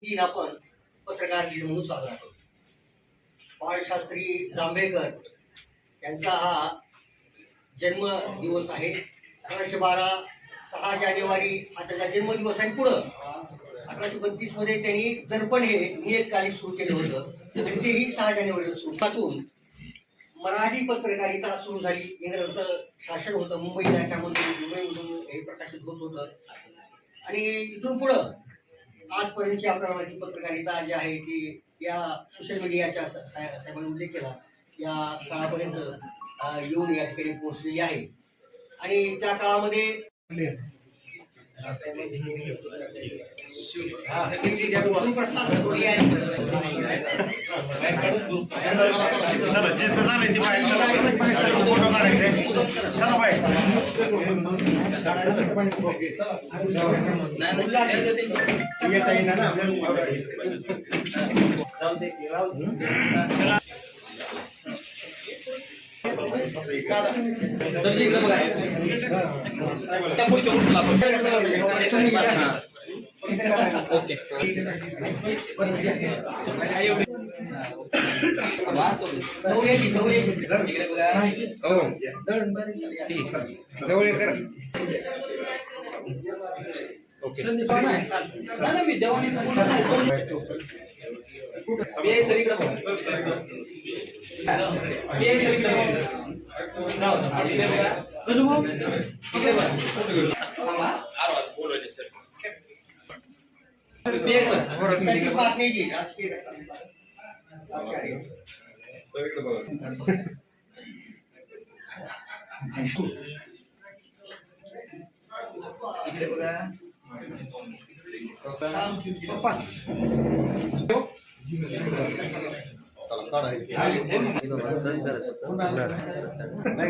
ही आपण पत्रकार दिन म्हणून साजरा करतो. बाळशास्त्री जांभेकर यांचा हा जन्म दिवस आहे. 1812 6 जानेवारी हा त्याचा जन्मदिवस आहे. पुढं 1832 मध्ये त्यांनी दर्पण हे नियतकालिक सुरू केलं होतं आणि तेही 6 जानेवारीला सुरू. त्यातून मराठी पत्रकारिता सुरू झाली. इंग्रजांचं शासन होतं मुंबई इलाक्यामधून, मुंबईमधून हे प्रकाशित होत होतं आणि इथून पुढं आजपर्यंतची आपल्याला माहिती पत्रकारिता जी आहे ती या सोशल मीडियाच्या साहेबांनी उल्लेख केला या काळापर्यंत येऊन या ठिकाणी पोहोचलेली आहे. आणि त्या काळामध्ये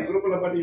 ग्रुपला पाठी